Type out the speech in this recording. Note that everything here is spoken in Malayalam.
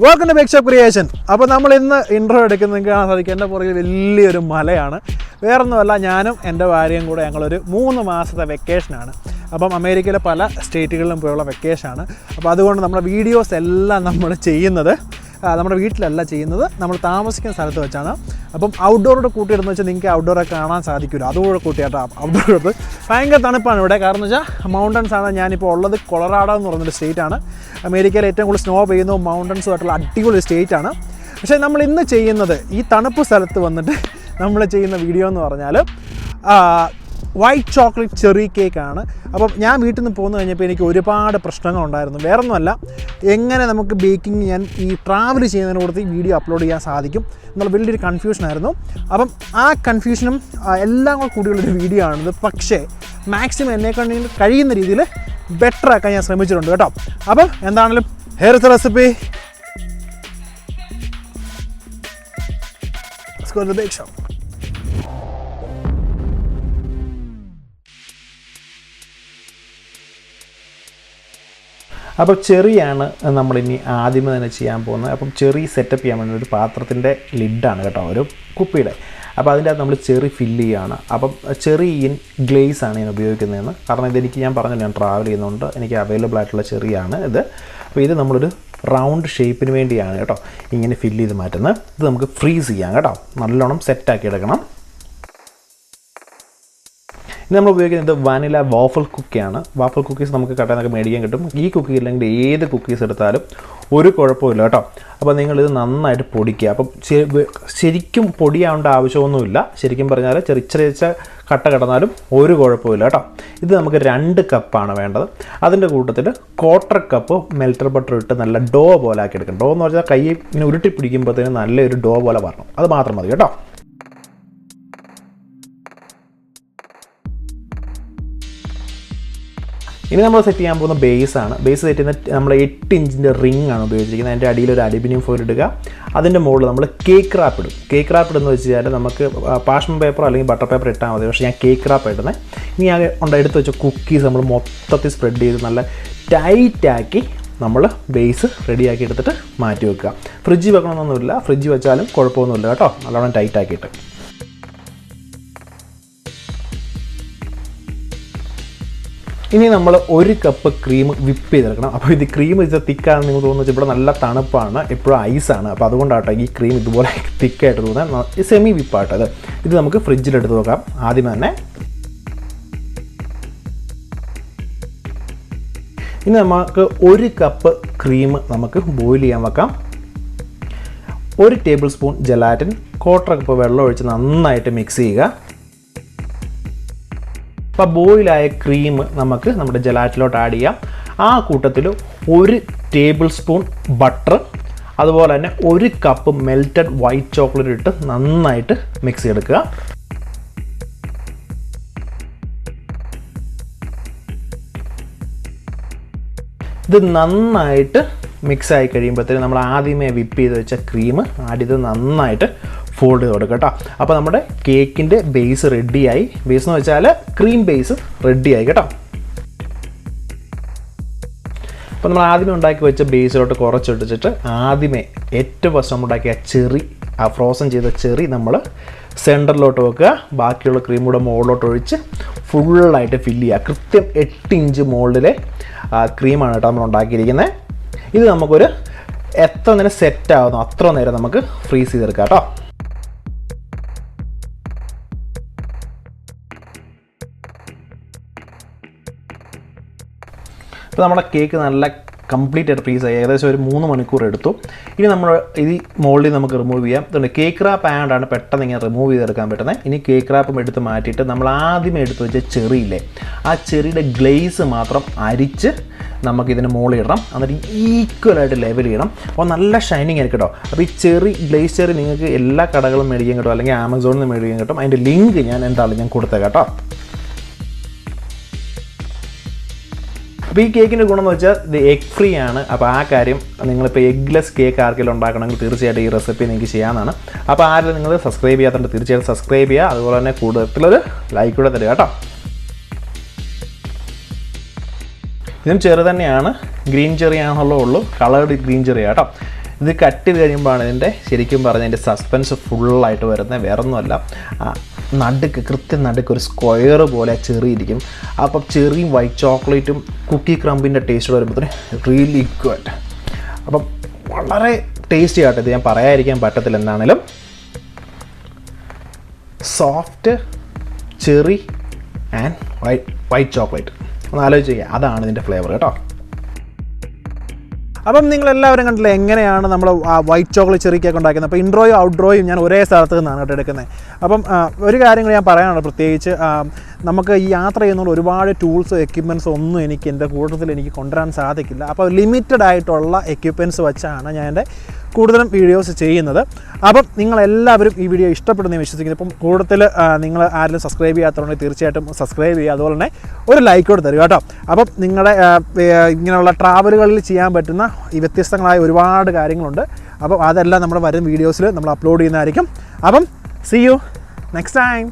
Welcome to Bake Shop Creation. Now, we will intro വലിയൊരു മലയാണ്. വേറൊന്നുമല്ല ഞാനും എൻ്റെ ഭാര്യയും കൂടെ ഞങ്ങൾ ഒരു 3 മാസത്തെ വെക്കേഷൻ ആണ്. അപ്പോൾ അമേരിക്കയിലെ പല സ്റ്റേറ്റുകളിലും പോയുള്ള വെക്കേഷൻ ആണ്. അപ്പോൾ അതുകൊണ്ട് നമ്മുടെ വീഡിയോസ് എല്ലാം നമ്മൾ ചെയ്യുന്നത് നമ്മുടെ വീട്ടിലല്ല ചെയ്യുന്നത്, നമ്മൾ താമസിക്കുന്ന സ്ഥലത്ത് വെച്ചാണ്. അപ്പം ഔട്ട്ഡോറോട് കൂട്ടിയിടുന്ന വെച്ചാൽ നിങ്ങൾക്ക് ഔട്ട്ഡോറെ കാണാൻ സാധിക്കില്ല. അതുകൂടെ കൂട്ടിയാട്ടോ ഔട്ട്ഡോറത്ത് ഭയങ്കര തണുപ്പാണ് ഇവിടെ. കാരണം എന്ന് വെച്ചാൽ മൗണ്ടൻസ് ആണ്. ഞാനിപ്പോൾ ഉള്ളത് കൊളറാഡോ എന്ന് പറയുന്നൊരു സ്റ്റേറ്റാണ്. അമേരിക്കയിൽ ഏറ്റവും കൂടുതൽ സ്നോ പെയ്യുന്ന മൗണ്ടൻസുമായിട്ടുള്ള അടിപൊളി സ്റ്റേറ്റാണ്. പക്ഷേ നമ്മൾ ഇന്ന് ചെയ്യുന്നത് ഈ തണുപ്പ് സ്ഥലത്ത് വന്നിട്ട് നമ്മൾ ചെയ്യുന്ന വീഡിയോ എന്ന് പറഞ്ഞാൽ വൈറ്റ് ചോക്ലേറ്റ് ചെറി കേക്കാണ്. അപ്പം ഞാൻ വീട്ടിൽ നിന്ന് പോന്നു കഴിഞ്ഞപ്പോൾ എനിക്ക് ഒരുപാട് പ്രശ്നങ്ങളുണ്ടായിരുന്നു. വേറൊന്നുമല്ല, എങ്ങനെ നമുക്ക് ബേക്കിംഗ് ഞാൻ ഈ ട്രാവൽ ചെയ്യുന്നതിന് കൊടുത്ത് ഈ വീഡിയോ അപ്ലോഡ് ചെയ്യാൻ സാധിക്കും എന്നുള്ള വലിയൊരു കൺഫ്യൂഷനായിരുന്നു. അപ്പം ആ കൺഫ്യൂഷനും എല്ലാം കൂടിയുള്ളൊരു വീഡിയോ ആണിത്. പക്ഷേ മാക്സിമം എന്നെക്കൊണ്ട് കഴിയുന്ന രീതിയിൽ ബെറ്റർ ആക്കാൻ ഞാൻ ശ്രമിച്ചിട്ടുണ്ട് കേട്ടോ. അപ്പം എന്താണെങ്കിലും ഹെയർസ് റെസിപ്പി ബേക്ക് ഷോപ്പ്. അപ്പോൾ ചെറിയാണ് നമ്മളിനി ആദ്യമേ തന്നെ ചെയ്യാൻ പോകുന്നത്. അപ്പം ചെറി സെറ്റപ്പ് ചെയ്യാൻ വേണ്ടി ഒരു പാത്രത്തിൻ്റെ ലിഡാണ് കേട്ടോ, ഒരു കുപ്പിയുടെ. അപ്പോൾ അതിൻ്റെ അകത്ത് നമ്മൾ ചെറി ഫില്ല് ചെയ്യുകയാണ്. അപ്പം ചെറി ഇൻ ഗ്ലേസ് ആണ് ഞാൻ ഉപയോഗിക്കുന്നതെന്ന്. കാരണം ഇതെനിക്ക് ഞാൻ പറഞ്ഞു, ഞാൻ ട്രാവൽ ചെയ്യുന്നുണ്ട്, എനിക്ക് അവൈലബിൾ ആയിട്ടുള്ള ചെറിയാണ് ഇത്. അപ്പോൾ ഇത് നമ്മളൊരു റൗണ്ട് ഷേപ്പിന് വേണ്ടിയാണ് കേട്ടോ ഇങ്ങനെ ഫില്ല് ചെയ്ത് മാറ്റുന്നത്. ഇത് നമുക്ക് ഫ്രീസ് ചെയ്യാം കേട്ടോ, നല്ലോണം സെറ്റാക്കി എടുക്കണം. ഇനി നമ്മൾ ഉപയോഗിക്കുന്നത് വാനില വാഫിൾ കുക്കിയാണ്. വാഫിൾ കുക്കീസ് നമുക്ക് കടയിൽ നിന്നൊക്കെ മേടിക്കാൻ കിട്ടും. ഈ കുക്കി ഇല്ലെങ്കിൽ ഏത് കുക്കീസ് എടുത്താലും ഒരു കുഴപ്പമില്ല കേട്ടോ. അപ്പോൾ നിങ്ങളിത് നന്നായിട്ട് പൊടിക്കുക. അപ്പം ശരിക്കും പൊടിയാവേണ്ട ആവശ്യമൊന്നുമില്ല. ശരിക്കും പറഞ്ഞാൽ ചെറിയ കട്ട കിടന്നാലും ഒരു കുഴപ്പമില്ല കേട്ടോ. ഇത് നമുക്ക് 2 കപ്പാണ് വേണ്ടത്. അതിൻ്റെ കൂട്ടത്തിൽ 1/4 കപ്പ് മെൽറ്റർ ബട്ടർ ഇട്ട് നല്ല ഡോ പോലെ ആക്കി എടുക്കണം. ഡോ എന്ന് പറഞ്ഞാൽ കൈ ഇങ്ങനെ ഉരുട്ടി പിടിക്കുമ്പോഴത്തേനും നല്ലൊരു ഡോ പോലെ വരണം. അത് മാത്രം മതി കേട്ടോ. ഇനി നമ്മൾ സെറ്റ് ചെയ്യാൻ പോകുന്ന ബേസാണ്. ബേസ് സെറ്റ് ചെയ്യുന്ന നമ്മൾ 8 ഇഞ്ചിൻ്റെ റിംഗ് ആണ് ഉപയോഗിച്ചിരിക്കുന്നത്. അതിൻ്റെ അടിയിൽ ഒരു അലുമിനിയം ഫോയിൽ ഇടുക. അതിൻ്റെ മുകളിൽ നമ്മൾ കേക്ക് റാപ്പ് ഇടും. കേക്ക് റാപ്പ് ഇടുന്ന വെച്ച് കഴിഞ്ഞാൽ നമുക്ക് പാഷൻ പേപ്പർ അല്ലെങ്കിൽ ബട്ടർ പേപ്പർ ഇട്ടാൽ മതി. പക്ഷേ ഞാൻ കേക്ക് റാപ്പ് ഇടുന്നത്. ഇനി ഞാൻ എടുത്ത് വെച്ച കുക്കീസ് നമ്മൾ മൊത്തത്തിൽ സ്പ്രെഡ് ചെയ്ത് നല്ല ടൈറ്റാക്കി നമ്മൾ ബേസ് റെഡിയാക്കി എടുത്തിട്ട് മാറ്റി വെക്കുക. ഫ്രിഡ്ജിൽ വെക്കണമെന്നൊന്നുമില്ല, ഫ്രിഡ്ജിൽ വെച്ചാലും കുഴപ്പമൊന്നുമില്ല കേട്ടോ, നല്ലോണം ടൈറ്റാക്കിയിട്ട്. ഇനി നമ്മൾ 1 കപ്പ് ക്രീം വിപ്പ് ചെയ്തെടുക്കണം. അപ്പോൾ ഇത് ക്രീം ഇത് തിക്കാണെന്ന് നിങ്ങൾ തോന്നുന്നത് ഇവിടെ നല്ല തണുപ്പാണ്, എപ്പോഴും ഐസാണ്. അപ്പോൾ അതുകൊണ്ടാട്ടോ ഈ ക്രീം ഇതുപോലെ തിക്കായിട്ട് തോന്നുന്നത്. സെമി വിപ്പാട്ടോ ഇത് നമുക്ക് ഫ്രിഡ്ജിലെടുത്ത് വെക്കാം ആദ്യം തന്നെ. ഇനി നമുക്ക് 1 കപ്പ് ക്രീം നമുക്ക് ബോയിൽ ചെയ്യാൻ വെക്കാം. 1 ടേബിൾ സ്പൂൺ ജലാറ്റിൻ, 1/4 കപ്പ് വെള്ളം ഒഴിച്ച് നന്നായിട്ട് മിക്സ് ചെയ്യുക. അപ്പോൾ ബോയിലായ ക്രീം നമുക്ക് നമ്മുടെ ജലാറ്റിലോട്ട് ആഡ് ചെയ്യാം. ആ കൂട്ടത്തിൽ 1 ടേബിൾ സ്പൂൺ ബട്ടർ, അതുപോലെ തന്നെ 1 കപ്പ് മെൽറ്റഡ് വൈറ്റ് ചോക്ലേറ്റ് ഇട്ട് നന്നായിട്ട് മിക്സ് ചെയ്തെടുക്കുക. ഇത് നന്നായിട്ട് മിക്സ് ആയി കഴിയുമ്പോഴത്തേനും നമ്മൾ ആദ്യമേ വിപ്പ് ചെയ്ത് വെച്ച ക്രീം ആഡ് ചെയ്ത് നന്നായിട്ട് ഫോൾഡ് ചെയ്ത് കൊടുക്കുക കേട്ടോ. അപ്പോൾ നമ്മുടെ കേക്കിൻ്റെ ബേസ് റെഡിയായി. ബേസ് എന്ന് വെച്ചാൽ ക്രീം ബേസ് റെഡിയായി കേട്ടോ. അപ്പോൾ നമ്മൾ ആദ്യമേ ഉണ്ടാക്കി വെച്ച ബേസിലോട്ട് കുറച്ചെടുത്തിട്ട് ആദ്യമേ ഏറ്റവും ഫസ്റ്റ് നമ്മൾ ഉണ്ടാക്കിയ ചെറി, ആ ഫ്രോസൺ ചെയ്ത ചെറി നമ്മൾ സെൻറ്ററിലോട്ട് വെക്കുക. ബാക്കിയുള്ള ക്രീം കൂടെ മുകളിലോട്ട് ഒഴിച്ച് ഫുള്ളായിട്ട് ഫില്ല് ചെയ്യുക. കൃത്യം 8 ഇഞ്ച് മുകളിലെ ക്രീമാണ് കേട്ടോ നമ്മൾ ഉണ്ടാക്കിയിരിക്കുന്നത്. ഇത് നമുക്കൊരു എത്ര നേരം സെറ്റ് ആവുന്നു അത്ര നേരം നമുക്ക് ഫ്രീസ് ചെയ്തെടുക്കാം കേട്ടോ. ഇപ്പോൾ നമ്മുടെ കേക്ക് നല്ല കംപ്ലീറ്റ് ആയിട്ട് ഫ്രീസ് ആയി. ഏകദേശം ഒരു 3 മണിക്കൂർ എടുത്തു. ഇനി നമ്മൾ ഈ മോൾഡിൽ നമുക്ക് റിമൂവ് ചെയ്യാം. അതുകൊണ്ട് കേക്ക് റാപ്പ് ആയതുകൊണ്ടാണ് പെട്ടെന്ന് ഇങ്ങനെ റിമൂവ് ചെയ്തെടുക്കാൻ പറ്റുന്നത്. ഇനി കേക്ക് റാപ്പും എടുത്ത് മാറ്റിയിട്ട് നമ്മൾ ആദ്യമേ എടുത്ത് വെച്ച ചെറിയില്ലേ, ആ ചെറിയുടെ ഗ്ലേസ് മാത്രം അരിച്ച് നമുക്കിതിന് മുകളിൽ ഇടണം. എന്നിട്ട് ഈക്വലായിട്ട് ലെവൽ ചെയ്യണം. അപ്പോൾ നല്ല ഷൈനിങ് ആയിരിക്കും കേട്ടോ. അപ്പോൾ ഈ ചെറി, ഗ്ലേസ് ചെറി നിങ്ങൾക്ക് എല്ലാ കടകളും മേടിക്കാൻ കിട്ടും, അല്ലെങ്കിൽ ആമസോണിൽ നിന്ന് മേടിക്കാൻ കിട്ടും. അതിൻ്റെ ലിങ്ക് ഞാൻ കൊടുത്തേക്കാം കേട്ടോ. അപ്പോൾ ഈ കേക്കിൻ്റെ ഗുണമെന്ന് വെച്ചാൽ ഇത് എഗ് ഫ്രീ ആണ്. അപ്പോൾ ആ കാര്യം നിങ്ങളിപ്പോൾ എഗ്ലെസ് കേക്ക് ആർക്കെങ്കിലും ഉണ്ടാക്കണമെങ്കിൽ തീർച്ചയായിട്ടും ഈ റെസിപ്പി നിങ്ങൾക്ക് ചെയ്യാവുന്നതാണ്. അപ്പോൾ ആരെങ്കിലും നിങ്ങൾ സബ്സ്ക്രൈബ് ചെയ്യാത്തതുകൊണ്ട് തീർച്ചയായിട്ടും സബ്സ്ക്രൈബ് ചെയ്യുക. അതുപോലെ തന്നെ കൂടുതലൊരു ലൈക്ക് കൂടെ തരിക കേട്ടോ. ഇതും ചെറു തന്നെയാണ്, ഗ്രീൻ ചെറി ആണെന്നുള്ളൂ, കളേർഡ് ഗ്രീൻ ചെറി കേട്ടോ. ഇത് കട്ട് ചെയ്ത് കഴിയുമ്പോഴാണ് ഇതിൻ്റെ ശരിക്കും പറഞ്ഞാൽ ഇതിൻ്റെ സസ്പെൻസ് ഫുള്ളായിട്ട് വരുന്നത്. വേറൊന്നുമല്ല, നടുക്ക് കൃത്യം നടുക്ക് ഒരു സ്ക്വയർ പോലെ ചെറി ഇരിക്കും. അപ്പം ചെറിയും വൈറ്റ് ചോക്ലേറ്റും കുക്കി ക്രംബിൻ്റെ ടേസ്റ്റ് വരുമ്പോഴത്തേന് റിയലി ഗുഡ്. അപ്പം വളരെ ടേസ്റ്റി ആയിട്ട് ഇത് ഞാൻ പറയാതിരിക്കാൻ പറ്റത്തില്ല. എന്താണെങ്കിലും soft cherry and white chocolate ഒന്ന് ആലോചിച്ച് ചെയ്യുക, അതാണ് ഇതിൻ്റെ ഫ്ലേവർ കേട്ടോ. അപ്പം നിങ്ങളെല്ലാവരും കണ്ടില്ല എങ്ങനെയാണ് നമ്മൾ ആ വൈറ്റ് ചോക്ലേറ്റ് ചെറി കേക്ക് ഉണ്ടാക്കുന്നത്. അപ്പോൾ ഇൻട്രോയും ഔട്ട്ഡോയും ഞാൻ ഒരേ സ്ഥലത്ത് നിന്നാണ് കേട്ടോ എടുക്കുന്നത്. അപ്പം ഒരു കാര്യം ഞാൻ പറയാനുള്ളത്, പ്രത്യേകിച്ച് നമുക്ക് ഈ യാത്ര ചെയ്യുന്ന ഒരുപാട് ടൂൾസ് എക്യുപ്മെൻറ്റ്സ് ഒന്നും എൻ്റെ കൂട്ടത്തിൽ എനിക്ക് കൊണ്ടുവരാൻ സാധിക്കില്ല. അപ്പോൾ ലിമിറ്റഡ് ആയിട്ടുള്ള എക്യുപ്മെൻറ്റ്സ് വെച്ചാണ് ഞാൻ എൻ്റെ കൂടുതലും വീഡിയോസ് ചെയ്യുന്നത്. അപ്പം നിങ്ങളെല്ലാവരും ഈ വീഡിയോ ഇഷ്ടപ്പെടുന്നതെന്ന് വിശ്വസിക്കുന്നു. ഇപ്പം കൂടുതൽ നിങ്ങൾ ആരെങ്കിലും സബ്സ്ക്രൈബ് ചെയ്യാത്തതുകൊണ്ട് തീർച്ചയായിട്ടും സബ്സ്ക്രൈബ് ചെയ്യുക. അതുപോലെ തന്നെ ഒരു ലൈക്ക് കൂടെ തരിക കേട്ടോ. അപ്പം നിങ്ങളുടെ ഇങ്ങനെയുള്ള ട്രാവലുകളിൽ ചെയ്യാൻ പറ്റുന്ന ഈ വ്യത്യസ്തങ്ങളായ ഒരുപാട് കാര്യങ്ങളുണ്ട്. അപ്പം അതെല്ലാം നമ്മുടെ വരും വീഡിയോസിൽ നമ്മൾ അപ്ലോഡ് ചെയ്യുന്നതായിരിക്കും. അപ്പം സീ യു നെക്സ്റ്റ് ടൈം.